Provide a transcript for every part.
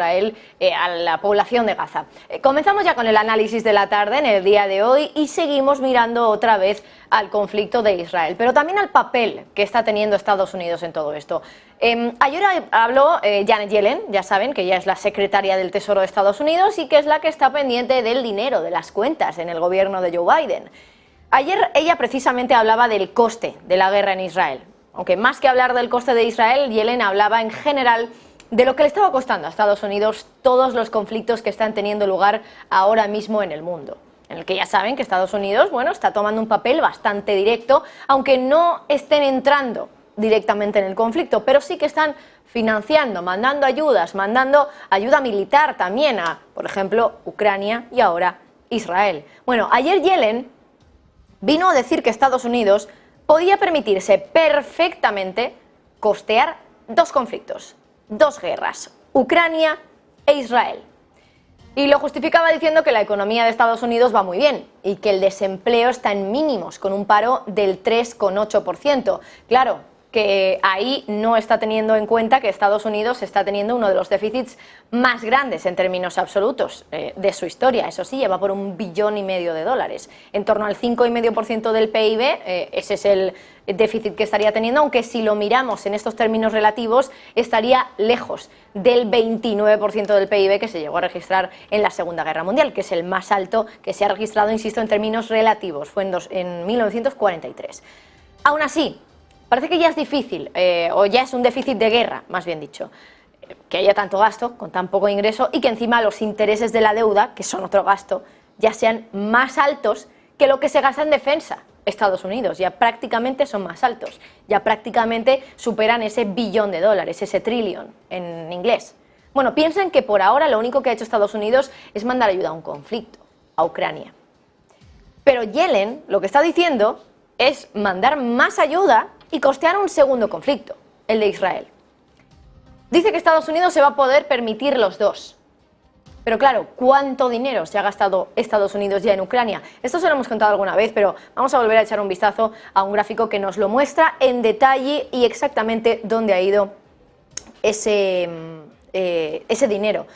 Israel a la población de Gaza. Comenzamos ya con el análisis de la tarde en el día de hoy y seguimos mirando otra vez al conflicto de Israel, pero también al papel que está teniendo Estados Unidos en todo esto. Ayer habló Janet Yellen, ya saben que ella es la secretaria del Tesoro de Estados Unidos y que es la que está pendiente del dinero, de las cuentas en el gobierno de Joe Biden. Ayer ella precisamente hablaba del coste de la guerra en Israel, aunque más que hablar del coste de Israel, Yellen hablaba en general de lo que le estaba costando a Estados Unidos todos los conflictos que están teniendo lugar ahora mismo en el mundo, en el que ya saben que Estados Unidos, bueno, está tomando un papel bastante directo, aunque no estén entrando directamente en el conflicto, pero sí que están financiando, mandando ayudas, mandando ayuda militar también a, por ejemplo, Ucrania y ahora Israel. Bueno, ayer Yellen vino a decir que Estados Unidos podía permitirse perfectamente costear dos conflictos, dos guerras, Ucrania e Israel. Y lo justificaba diciendo que la economía de Estados Unidos va muy bien y que el desempleo está en mínimos, con un paro del 3,8%. Claro, que ahí no está teniendo en cuenta que Estados Unidos está teniendo uno de los déficits más grandes en términos absolutos de su historia. Eso sí, lleva por $1,5 billones de dólares. En torno al 5,5% del PIB, ese es el déficit que estaría teniendo, aunque si lo miramos en estos términos relativos, estaría lejos del 29% del PIB que se llegó a registrar en la Segunda Guerra Mundial, que es el más alto que se ha registrado, insisto, en términos relativos. Fue en 1943. Aún así, parece que ya es difícil, o ya es un déficit de guerra, más bien dicho, que haya tanto gasto con tan poco ingreso y que encima los intereses de la deuda, que son otro gasto, ya sean más altos que lo que se gasta en defensa. Estados Unidos ya prácticamente son más altos, ya prácticamente superan ese billón de dólares, ese trillion en inglés. Bueno, piensen que por ahora lo único que ha hecho Estados Unidos es mandar ayuda a un conflicto, a Ucrania. Pero Yellen lo que está diciendo es mandar más ayuda y costear un segundo conflicto, el de Israel. Dice que Estados Unidos se va a poder permitir los dos. Pero claro, ¿cuánto dinero se ha gastado Estados Unidos ya en Ucrania? Esto se lo hemos contado alguna vez, pero vamos a volver a echar un vistazo a un gráfico que nos lo muestra en detalle y exactamente dónde ha ido ese dinero.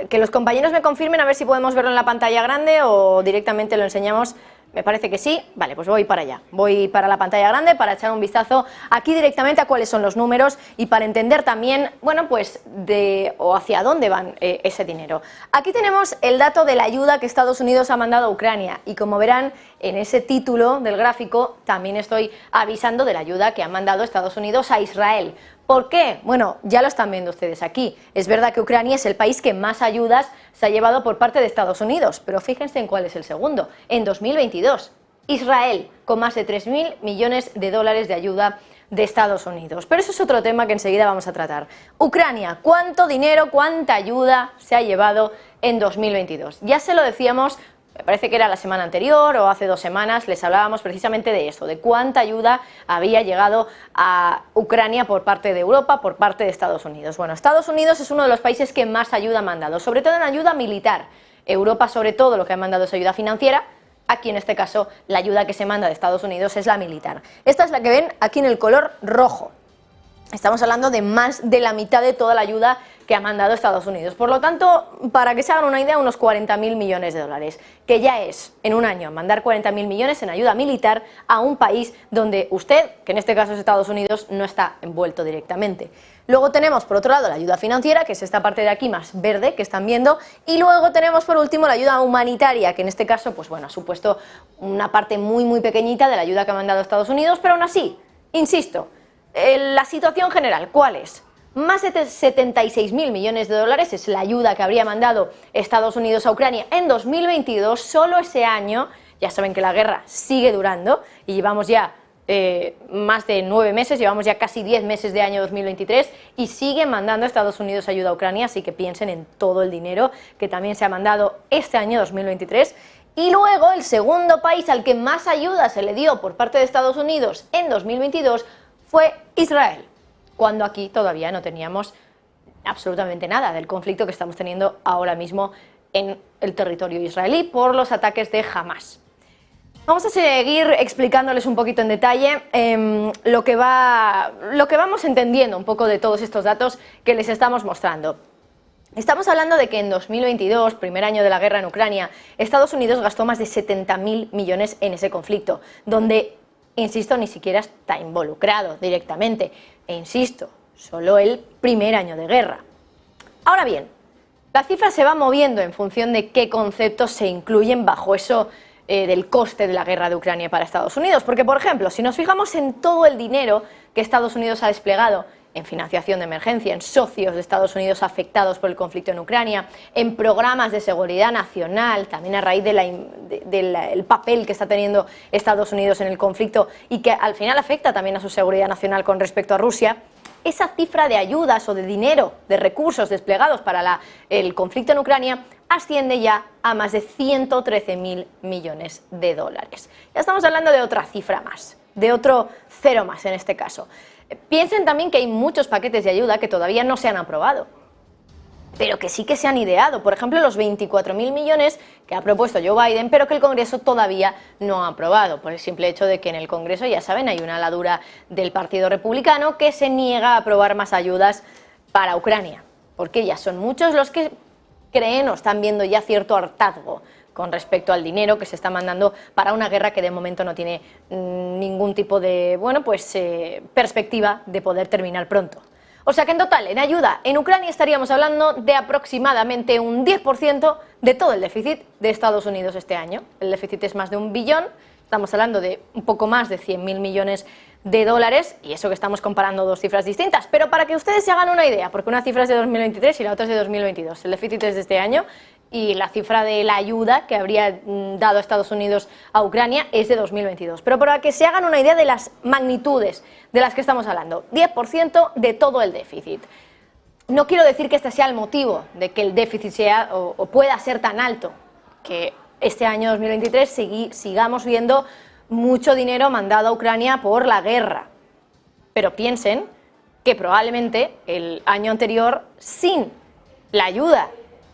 Que los compañeros me confirmen a ver si podemos verlo en la pantalla grande o directamente lo enseñamos. Me parece que sí. Vale, pues voy para allá. Voy para la pantalla grande para echar un vistazo aquí directamente a cuáles son los números y para entender también, bueno, pues o hacia dónde van ese dinero. Aquí tenemos el dato de la ayuda que Estados Unidos ha mandado a Ucrania y como verán en ese título del gráfico también estoy avisando de la ayuda que ha mandado Estados Unidos a Israel. ¿Por qué? Bueno, ya lo están viendo ustedes aquí. Es verdad que Ucrania es el país que más ayudas se ha llevado por parte de Estados Unidos, pero fíjense en cuál es el segundo, en 2022. Israel, con más de 3.000 millones de dólares de ayuda de Estados Unidos. Pero eso es otro tema que enseguida vamos a tratar. Ucrania, ¿cuánto dinero, cuánta ayuda se ha llevado en 2022? Ya se lo decíamos, me parece que era la semana anterior o hace 2 semanas, les hablábamos precisamente de esto, de cuánta ayuda había llegado a Ucrania por parte de Europa, por parte de Estados Unidos. Bueno, Estados Unidos es uno de los países que más ayuda ha mandado, sobre todo en ayuda militar. Europa, sobre todo, lo que ha mandado es ayuda financiera. Aquí, en este caso, la ayuda que se manda de Estados Unidos es la militar. Esta es la que ven aquí en el color rojo. Estamos hablando de más de la mitad de toda la ayuda que ha mandado Estados Unidos. Por lo tanto, para que se hagan una idea, unos 40.000 millones de dólares, que ya es, en un año, mandar 40.000 millones en ayuda militar a un país donde usted, que en este caso es Estados Unidos, no está envuelto directamente. Luego tenemos, por otro lado, la ayuda financiera, que es esta parte de aquí más verde que están viendo, y luego tenemos, por último, la ayuda humanitaria, que en este caso, pues bueno, ha supuesto una parte muy, muy pequeñita de la ayuda que ha mandado Estados Unidos, pero aún así, insisto, la situación general, ¿cuál es? Más de 76.000 millones de dólares es la ayuda que habría mandado Estados Unidos a Ucrania en 2022, solo ese año. Ya saben que la guerra sigue durando y llevamos ya más de 9 meses, llevamos ya casi 10 meses de año 2023 y sigue mandando Estados Unidos ayuda a Ucrania, así que piensen en todo el dinero que también se ha mandado este año 2023. Y luego el segundo país al que más ayuda se le dio por parte de Estados Unidos en 2022 fue Israel, cuando aquí todavía no teníamos absolutamente nada del conflicto que estamos teniendo ahora mismo en el territorio israelí por los ataques de Hamas. Vamos a seguir explicándoles un poquito en detalle lo que vamos entendiendo un poco de todos estos datos que les estamos mostrando. Estamos hablando de que en 2022, primer año de la guerra en Ucrania, Estados Unidos gastó más de 70.000 millones en ese conflicto, donde, insisto, ni siquiera está involucrado directamente. E insisto, solo el primer año de guerra. Ahora bien, la cifra se va moviendo en función de qué conceptos se incluyen bajo eso del coste de la guerra de Ucrania para Estados Unidos. Porque, por ejemplo, si nos fijamos en todo el dinero que Estados Unidos ha desplegado en financiación de emergencia, en socios de Estados Unidos afectados por el conflicto en Ucrania, en programas de seguridad nacional, también a raíz del papel que está teniendo Estados Unidos en el conflicto y que al final afecta también a su seguridad nacional con respecto a Rusia, esa cifra de ayudas o de dinero, de recursos desplegados para el conflicto en Ucrania asciende ya a más de 113.000 millones de dólares. Ya estamos hablando de otra cifra más, de otro cero más en este caso. Piensen también que hay muchos paquetes de ayuda que todavía no se han aprobado, pero que sí que se han ideado. Por ejemplo, los 24.000 millones que ha propuesto Joe Biden, pero que el Congreso todavía no ha aprobado, por el simple hecho de que en el Congreso, ya saben, hay una aladura del Partido Republicano que se niega a aprobar más ayudas para Ucrania, porque ya son muchos los que creen o están viendo ya cierto hartazgo con respecto al dinero que se está mandando para una guerra que de momento no tiene ningún tipo de, perspectiva de poder terminar pronto. O sea que en total, en ayuda en Ucrania estaríamos hablando de aproximadamente un 10% de todo el déficit de Estados Unidos este año. El déficit es más de 1 billón, estamos hablando de un poco más de 100.000 millones de dólares, y eso que estamos comparando dos cifras distintas, pero para que ustedes se hagan una idea, porque una cifra es de 2023 y la otra es de 2022, el déficit es de este año y la cifra de la ayuda que habría dado Estados Unidos a Ucrania es de 2022. Pero para que se hagan una idea de las magnitudes de las que estamos hablando, 10% de todo el déficit. No quiero decir que este sea el motivo de que el déficit sea o pueda ser tan alto, que este año 2023 sigamos viendo mucho dinero mandado a Ucrania por la guerra. Pero piensen que probablemente el año anterior, sin la ayuda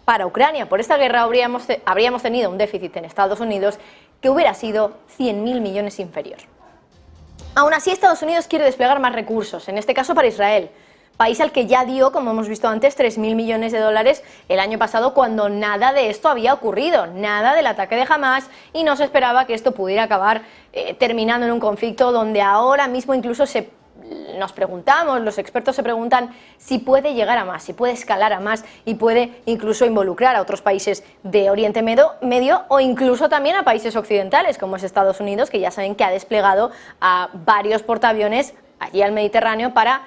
para Ucrania por esta guerra, habríamos tenido un déficit en Estados Unidos que hubiera sido 100.000 millones inferior. Aún así, Estados Unidos quiere desplegar más recursos, en este caso para Israel, país al que ya dio, como hemos visto antes, 3.000 millones de dólares el año pasado, cuando nada de esto había ocurrido, nada del ataque de Hamás, y no se esperaba que esto pudiera acabar terminando en un conflicto donde ahora mismo incluso nos preguntamos, los expertos se preguntan si puede llegar a más, si puede escalar a más y puede incluso involucrar a otros países de Oriente Medio o incluso también a países occidentales como es Estados Unidos, que ya saben que ha desplegado a varios portaaviones allí al Mediterráneo para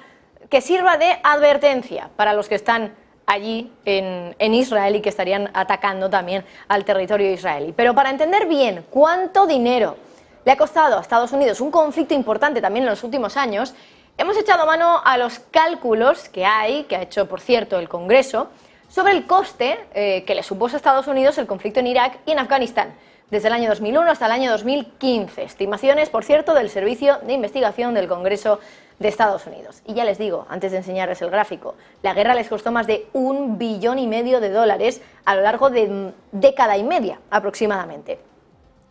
que sirva de advertencia para los que están allí en Israel y que estarían atacando también al territorio israelí. Pero para entender bien cuánto dinero le ha costado a Estados Unidos un conflicto importante también en los últimos años, hemos echado mano a los cálculos que ha hecho, por cierto, el Congreso, sobre el coste que le supuso a Estados Unidos el conflicto en Irak y en Afganistán, desde el año 2001 hasta el año 2015. Estimaciones, por cierto, del Servicio de Investigación del Congreso de Estados Unidos. Y ya les digo, antes de enseñarles el gráfico, la guerra les costó más de 1,5 billón de dólares a lo largo de década y media aproximadamente.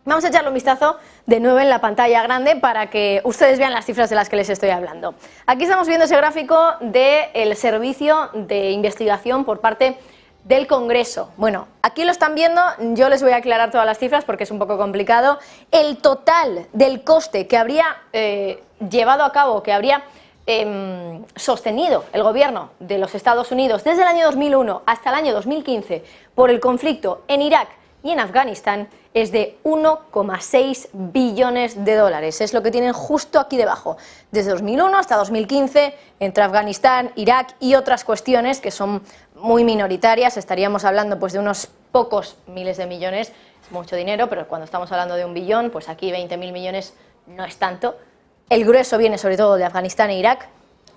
Vamos a echarle un vistazo de nuevo en la pantalla grande para que ustedes vean las cifras de las que les estoy hablando. Aquí estamos viendo ese gráfico del Servicio de Investigación por parte del Congreso. Bueno, aquí lo están viendo, yo les voy a aclarar todas las cifras porque es un poco complicado. El total del coste que habría llevado a cabo, que habría sostenido el gobierno de los Estados Unidos desde el año 2001 hasta el año 2015 por el conflicto en Irak y en Afganistán es de 1,6 billones de dólares. Es lo que tienen justo aquí debajo. Desde 2001 hasta 2015, entre Afganistán, Irak y otras cuestiones que son muy minoritarias, estaríamos hablando pues de unos pocos miles de millones, es mucho dinero, pero cuando estamos hablando de 1 billón, pues aquí 20.000 millones no es tanto. El grueso viene sobre todo de Afganistán e Irak.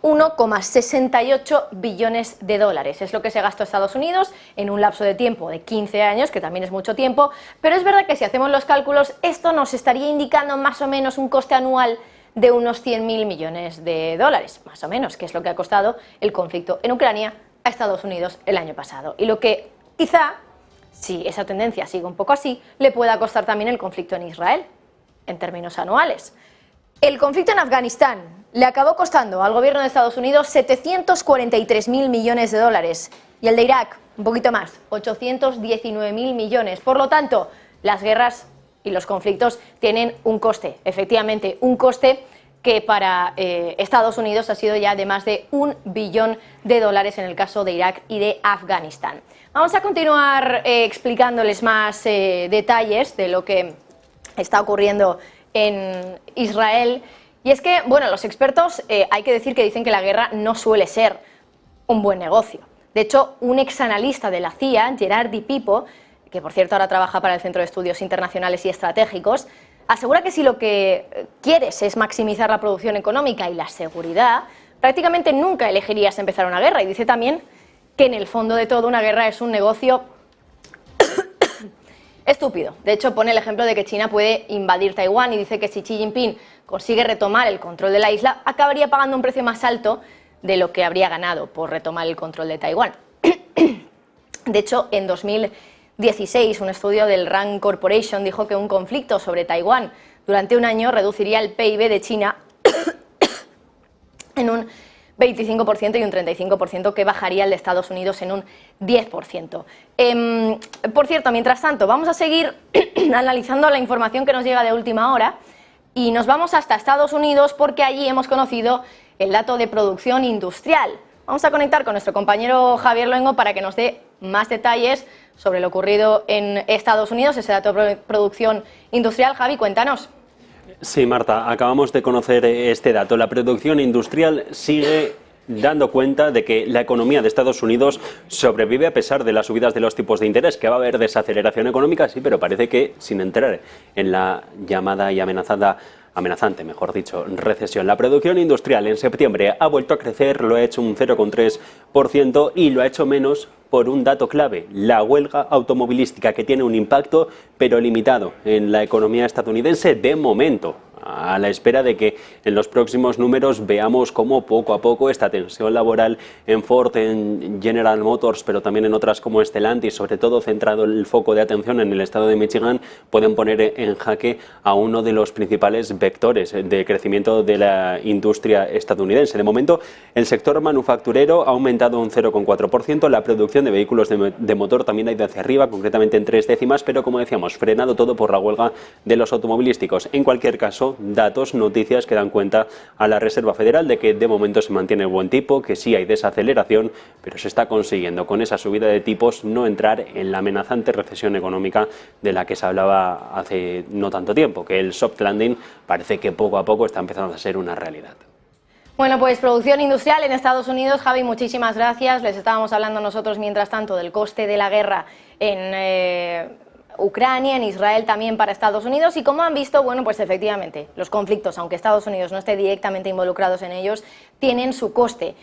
1,68 billones de dólares. Es lo que se gastó Estados Unidos en un lapso de tiempo de 15 años, que también es mucho tiempo, pero es verdad que si hacemos los cálculos, esto nos estaría indicando más o menos un coste anual de unos 100.000 millones de dólares, más o menos, que es lo que ha costado el conflicto en Ucrania a Estados Unidos el año pasado. Y lo que quizá, si esa tendencia sigue un poco así, le pueda costar también el conflicto en Israel, en términos anuales. El conflicto en Afganistán le acabó costando al gobierno de Estados Unidos 743.000 millones de dólares y el de Irak un poquito más, 819.000 millones. Por lo tanto, las guerras y los conflictos tienen un coste, efectivamente, un coste que para Estados Unidos ha sido ya de más de $1 billón en el caso de Irak y de Afganistán. Vamos a continuar explicándoles más detalles de lo que está ocurriendo en Israel. Y es que, bueno, los expertos hay que decir que dicen que la guerra no suele ser un buen negocio. De hecho, un exanalista de la CIA, Gerard Di Pipo, que por cierto ahora trabaja para el Centro de Estudios Internacionales y Estratégicos, asegura que si lo que quieres es maximizar la producción económica y la seguridad, prácticamente nunca elegirías empezar una guerra. Y dice también que en el fondo de todo una guerra es un negocio estúpido. De hecho, pone el ejemplo de que China puede invadir Taiwán y dice que si Xi Jinping consigue retomar el control de la isla, acabaría pagando un precio más alto de lo que habría ganado por retomar el control de Taiwán. De hecho, en 2016, un estudio del Rand Corporation dijo que un conflicto sobre Taiwán durante un año reduciría el PIB de China en un 25% y un 35% que bajaría el de Estados Unidos en un 10%. Por cierto, mientras tanto, vamos a seguir analizando la información que nos llega de última hora y nos vamos hasta Estados Unidos porque allí hemos conocido el dato de producción industrial. Vamos a conectar con nuestro compañero Javier Luengo para que nos dé más detalles sobre lo ocurrido en Estados Unidos, ese dato de producción industrial. Javi, cuéntanos. Sí, Marta, acabamos de conocer este dato. La producción industrial sigue dando cuenta de que la economía de Estados Unidos sobrevive a pesar de las subidas de los tipos de interés, que va a haber desaceleración económica, sí, pero parece que sin entrar en la llamada y amenazante, mejor dicho, recesión. La producción industrial en septiembre ha vuelto a crecer, lo ha hecho un 0,3% y lo ha hecho menos por un dato clave, la huelga automovilística, que tiene un impacto pero limitado en la economía estadounidense de momento, a la espera de que en los próximos números veamos cómo poco a poco esta tensión laboral en Ford, en General Motors, pero también en otras como Stellantis, sobre todo centrado el foco de atención en el estado de Michigan, pueden poner en jaque a uno de los principales vectores de crecimiento de la industria estadounidense. De momento, el sector manufacturero ha aumentado un 0,4%, la producción de vehículos de motor también ha ido hacia arriba, concretamente en 3 décimas, pero como decíamos, frenado todo por la huelga de los automovilísticos. En cualquier caso, datos, noticias que dan cuenta a la Reserva Federal de que de momento se mantiene el buen tipo, que sí hay desaceleración, pero se está consiguiendo con esa subida de tipos no entrar en la amenazante recesión económica de la que se hablaba hace no tanto tiempo, que el soft landing parece que poco a poco está empezando a ser una realidad. Bueno, pues producción industrial en Estados Unidos. Javi, muchísimas gracias. Les estábamos hablando nosotros mientras tanto del coste de la guerra en Ucrania, en Israel también para Estados Unidos, y como han visto, bueno, pues efectivamente los conflictos, aunque Estados Unidos no esté directamente involucrados en ellos, tienen su coste.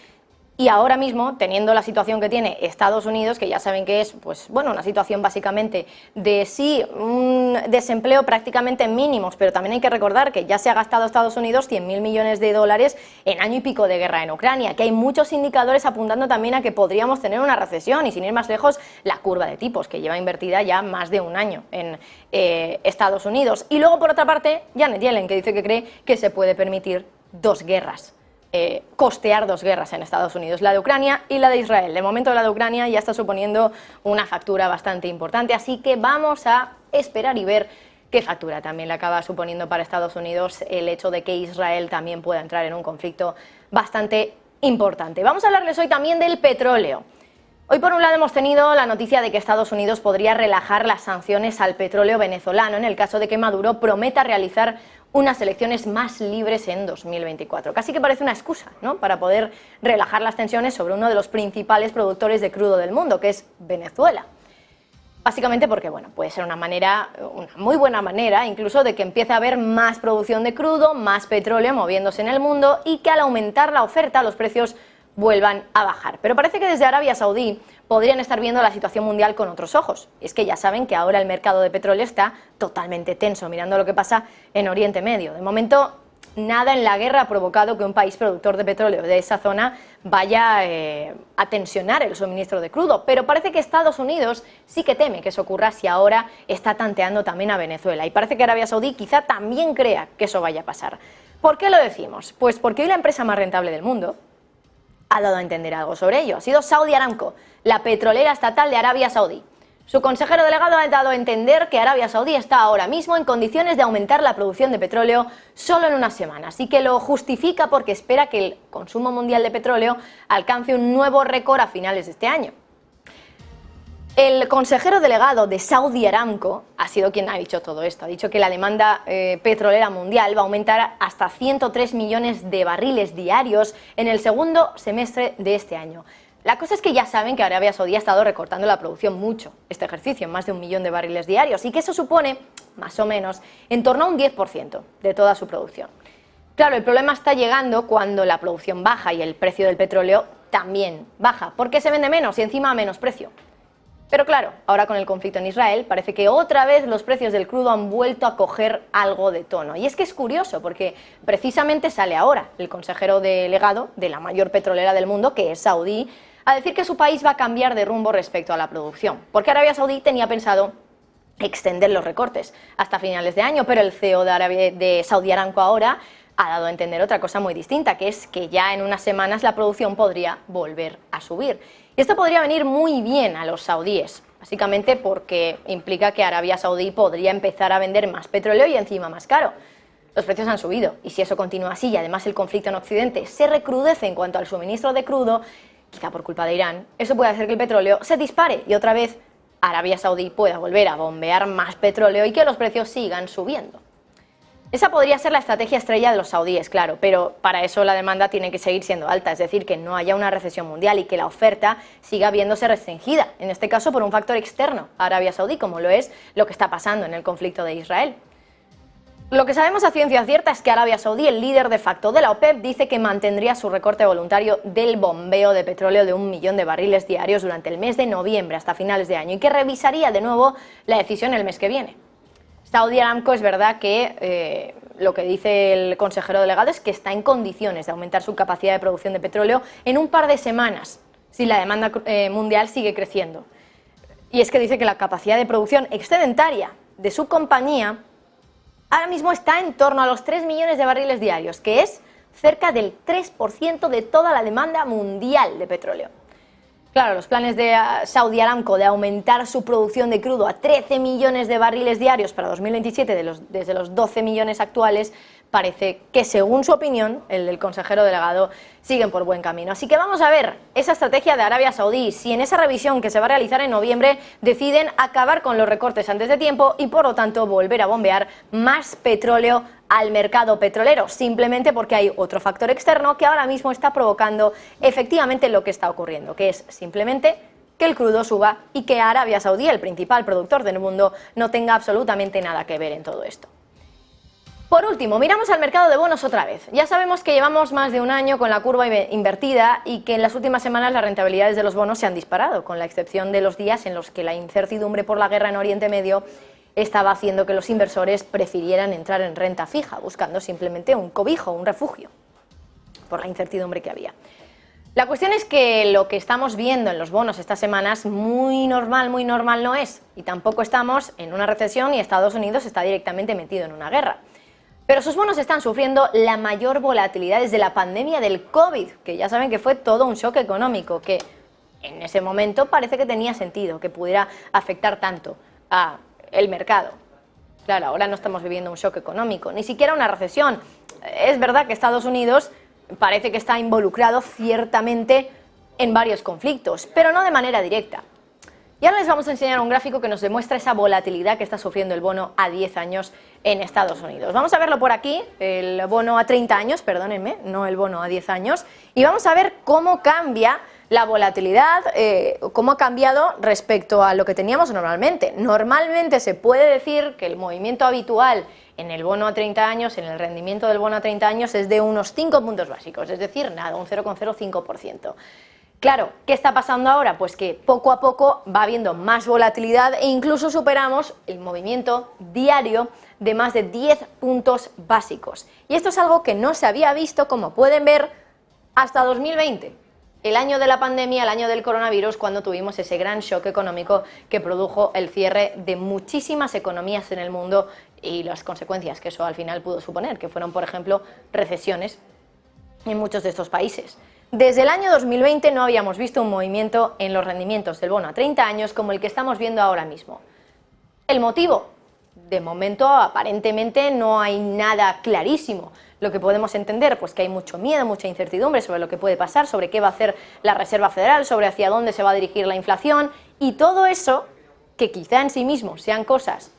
Y ahora mismo, teniendo la situación que tiene Estados Unidos, que ya saben que es, pues bueno, una situación básicamente de sí, un desempleo prácticamente mínimos, pero también hay que recordar que ya se ha gastado Estados Unidos 100.000 millones de dólares en año y pico de guerra en Ucrania, que hay muchos indicadores apuntando también a que podríamos tener una recesión, y sin ir más lejos, la curva de tipos, que lleva invertida ya más de un año en Estados Unidos. Y luego, por otra parte, Janet Yellen, que dice que cree que se puede permitir 2 guerras. Costear 2 guerras en Estados Unidos, la de Ucrania y la de Israel. De momento la de Ucrania ya está suponiendo una factura bastante importante, así que vamos a esperar y ver qué factura también le acaba suponiendo para Estados Unidos el hecho de que Israel también pueda entrar en un conflicto bastante importante. Vamos a hablarles hoy también del petróleo. Hoy por un lado hemos tenido la noticia de que Estados Unidos podría relajar las sanciones al petróleo venezolano en el caso de que Maduro prometa realizar unas elecciones más libres en 2024. Casi que parece una excusa, ¿no?, para poder relajar las tensiones sobre uno de los principales productores de crudo del mundo, que es Venezuela. Básicamente porque, bueno, puede ser una muy buena manera incluso de que empiece a haber más producción de crudo, más petróleo moviéndose en el mundo, y que al aumentar la oferta los precios vuelvan a bajar. Pero parece que desde Arabia Saudí podrían estar viendo la situación mundial con otros ojos. Y es que ya saben que ahora el mercado de petróleo está totalmente tenso, mirando lo que pasa en Oriente Medio. De momento, nada en la guerra ha provocado que un país productor de petróleo de esa zona vaya a tensionar el suministro de crudo, pero parece que Estados Unidos sí que teme que eso ocurra si ahora está tanteando también a Venezuela, y parece que Arabia Saudí quizá también crea que eso vaya a pasar. ¿Por qué lo decimos? Pues porque hoy la empresa más rentable del mundo, ha dado a entender algo sobre ello. Ha sido Saudi Aramco, la petrolera estatal de Arabia Saudí. Su consejero delegado ha dado a entender que Arabia Saudí está ahora mismo en condiciones de aumentar la producción de petróleo solo en unas semanas y que lo justifica porque espera que el consumo mundial de petróleo alcance un nuevo récord a finales de este año. El consejero delegado de Saudi Aramco ha sido quien ha dicho todo esto. Ha dicho que la demanda petrolera mundial va a aumentar hasta 103 millones de barriles diarios en el segundo semestre de este año. La cosa es que ya saben que Arabia Saudí ha estado recortando la producción mucho este ejercicio, en más de 1 millón de barriles diarios, y que eso supone, más o menos, en torno a un 10% de toda su producción. Claro, el problema está llegando cuando la producción baja y el precio del petróleo también baja, porque se vende menos y encima a menos precio. Pero claro, ahora con el conflicto en Israel parece que otra vez los precios del crudo han vuelto a coger algo de tono. Y es que es curioso porque precisamente sale ahora el consejero delegado de la mayor petrolera del mundo, que es Saudí, a decir que su país va a cambiar de rumbo respecto a la producción, porque Arabia Saudí tenía pensado extender los recortes hasta finales de año, pero el CEO de Saudi Aramco ahora ha dado a entender otra cosa muy distinta, que es que ya en unas semanas la producción podría volver a subir. Y esto podría venir muy bien a los saudíes, básicamente porque implica que Arabia Saudí podría empezar a vender más petróleo y encima más caro. Los precios han subido y si eso continúa así y además el conflicto en Occidente se recrudece en cuanto al suministro de crudo, quizá por culpa de Irán, eso puede hacer que el petróleo se dispare y otra vez Arabia Saudí pueda volver a bombear más petróleo y que los precios sigan subiendo. Esa podría ser la estrategia estrella de los saudíes, claro, pero para eso la demanda tiene que seguir siendo alta, es decir, que no haya una recesión mundial y que la oferta siga viéndose restringida, en este caso por un factor externo a Arabia Saudí, como lo es lo que está pasando en el conflicto de Israel. Lo que sabemos a ciencia cierta es que Arabia Saudí, el líder de facto de la OPEP, dice que mantendría su recorte voluntario del bombeo de petróleo de 1 millón de barriles diarios durante el mes de noviembre hasta finales de año y que revisaría de nuevo la decisión el mes que viene. Saudi Aramco es verdad que lo que dice el consejero delegado es que está en condiciones de aumentar su capacidad de producción de petróleo en un par de semanas si la demanda mundial sigue creciendo. Y es que dice que la capacidad de producción excedentaria de su compañía ahora mismo está en torno a los 3 millones de barriles diarios, que es cerca del 3% de toda la demanda mundial de petróleo. Claro, los planes de Saudi Aramco de aumentar su producción de crudo a 13 millones de barriles diarios para 2027 desde los 12 millones actuales, parece que, según su opinión, el del consejero delegado, siguen por buen camino. Así que vamos a ver esa estrategia de Arabia Saudí, si en esa revisión que se va a realizar en noviembre deciden acabar con los recortes antes de tiempo y, por lo tanto, volver a bombear más petróleo al mercado petrolero, simplemente porque hay otro factor externo que ahora mismo está provocando efectivamente lo que está ocurriendo, que es simplemente que el crudo suba y que Arabia Saudí, el principal productor del mundo, no tenga absolutamente nada que ver en todo esto. Por último, miramos al mercado de bonos otra vez. Ya sabemos que llevamos más de un año con la curva invertida y que en las últimas semanas las rentabilidades de los bonos se han disparado, con la excepción de los días en los que la incertidumbre por la guerra en Oriente Medio estaba haciendo que los inversores prefirieran entrar en renta fija, buscando simplemente un cobijo, un refugio, por la incertidumbre que había. La cuestión es que lo que estamos viendo en los bonos estas semanas muy normal no es, y tampoco estamos en una recesión y Estados Unidos está directamente metido en una guerra. Pero sus bonos están sufriendo la mayor volatilidad desde la pandemia del COVID, que ya saben que fue todo un shock económico, que en ese momento parece que tenía sentido, que pudiera afectar tanto al mercado. Claro, ahora no estamos viviendo un shock económico, ni siquiera una recesión. Es verdad que Estados Unidos parece que está involucrado ciertamente en varios conflictos, pero no de manera directa. Y ahora les vamos a enseñar un gráfico que nos demuestra esa volatilidad que está sufriendo el bono a 10 años en Estados Unidos. Vamos a verlo por aquí, el bono a 30 años, perdónenme, no el bono a 10 años, y vamos a ver cómo cambia la volatilidad, cómo ha cambiado respecto a lo que teníamos normalmente. Normalmente se puede decir que el movimiento habitual en el bono a 30 años, en el rendimiento del bono a 30 años, es de unos 5 puntos básicos, es decir, nada, un 0,05%. Claro, ¿qué está pasando ahora? Pues que poco a poco va habiendo más volatilidad e incluso superamos el movimiento diario de más de 10 puntos básicos. Y esto es algo que no se había visto, como pueden ver, hasta 2020. El año de la pandemia, el año del coronavirus, cuando tuvimos ese gran shock económico que produjo el cierre de muchísimas economías en el mundo y las consecuencias que eso al final pudo suponer, que fueron, por ejemplo, recesiones en muchos de estos países. Desde el año 2020 no habíamos visto un movimiento en los rendimientos del bono a 30 años como el que estamos viendo ahora mismo. ¿El motivo? De momento, aparentemente, no hay nada clarísimo. Lo que podemos entender, pues que hay mucho miedo, mucha incertidumbre sobre lo que puede pasar, sobre qué va a hacer la Reserva Federal, sobre hacia dónde se va a dirigir la inflación, y todo eso, que quizá en sí mismo sean cosas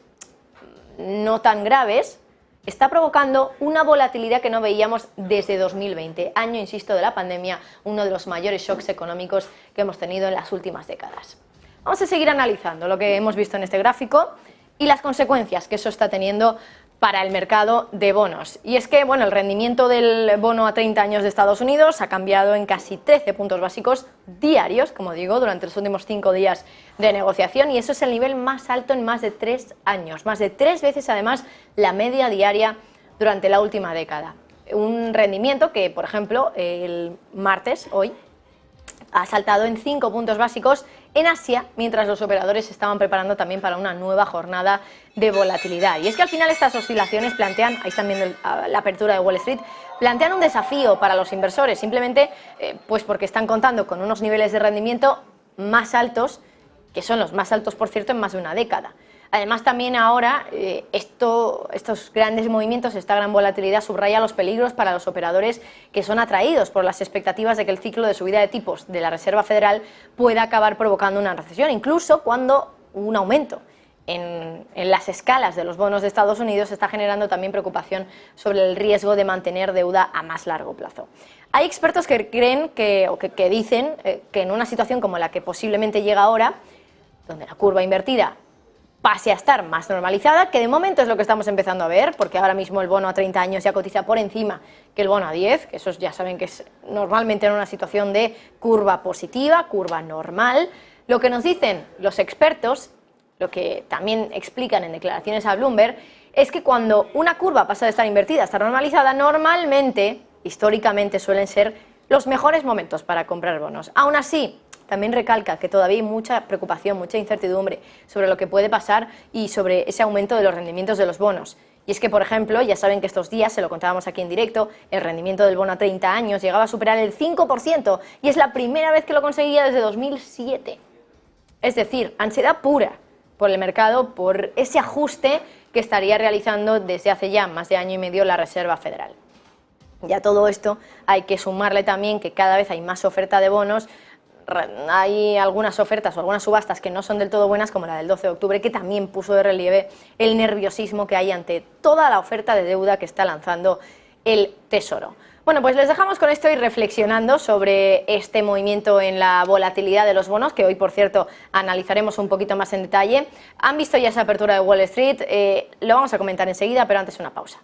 no tan graves, está provocando una volatilidad que no veíamos desde 2020, año, insisto, de la pandemia, uno de los mayores shocks económicos que hemos tenido en las últimas décadas. Vamos a seguir analizando lo que hemos visto en este gráfico y las consecuencias que eso está teniendo para el mercado de bonos. Y es que, bueno, el rendimiento del bono a 30 años de Estados Unidos ha cambiado en casi 13 puntos básicos diarios, como digo, durante los últimos 5 días de negociación, y eso es el nivel más alto en más de 3 años, más de 3 veces además la media diaria durante la última década. Un rendimiento que, por ejemplo, el martes, hoy, ha saltado en 5 puntos básicos en Asia, mientras los operadores se estaban preparando también para una nueva jornada de volatilidad. Y es que al final estas oscilaciones plantean, ahí están viendo la apertura de Wall Street, plantean un desafío para los inversores, simplemente pues porque están contando con unos niveles de rendimiento más altos, que son los más altos, por cierto, en más de una década. Además, también ahora estos grandes movimientos, esta gran volatilidad subraya los peligros para los operadores que son atraídos por las expectativas de que el ciclo de subida de tipos de la Reserva Federal pueda acabar provocando una recesión, incluso cuando un aumento en las escalas de los bonos de Estados Unidos está generando también preocupación sobre el riesgo de mantener deuda a más largo plazo. Hay expertos que creen que dicen que en una situación como la que posiblemente llega ahora, donde la curva invertida pase a estar más normalizada, que de momento es lo que estamos empezando a ver, porque ahora mismo el bono a 30 años ya cotiza por encima que el bono a 10, que esos ya saben que es normalmente en una situación de curva positiva, curva normal. Lo que nos dicen los expertos, lo que también explican en declaraciones a Bloomberg, es que cuando una curva pasa de estar invertida a estar normalizada, normalmente, históricamente, suelen ser los mejores momentos para comprar bonos. Aún así, también recalca que todavía hay mucha preocupación, mucha incertidumbre sobre lo que puede pasar y sobre ese aumento de los rendimientos de los bonos. Y es que, por ejemplo, ya saben que estos días, se lo contábamos aquí en directo, el rendimiento del bono a 30 años llegaba a superar el 5% y es la primera vez que lo conseguía desde 2007. Es decir, ansiedad pura por el mercado, por ese ajuste que estaría realizando desde hace ya más de año y medio la Reserva Federal. Y a todo esto hay que sumarle también que cada vez hay más oferta de bonos. Hay algunas ofertas o algunas subastas que no son del todo buenas, como la del 12 de octubre, que también puso de relieve el nerviosismo que hay ante toda la oferta de deuda que está lanzando el Tesoro. Bueno, pues les dejamos con esto y reflexionando sobre este movimiento en la volatilidad de los bonos, que hoy, por cierto, analizaremos un poquito más en detalle. Han visto ya esa apertura de Wall Street, lo vamos a comentar enseguida, pero antes una pausa.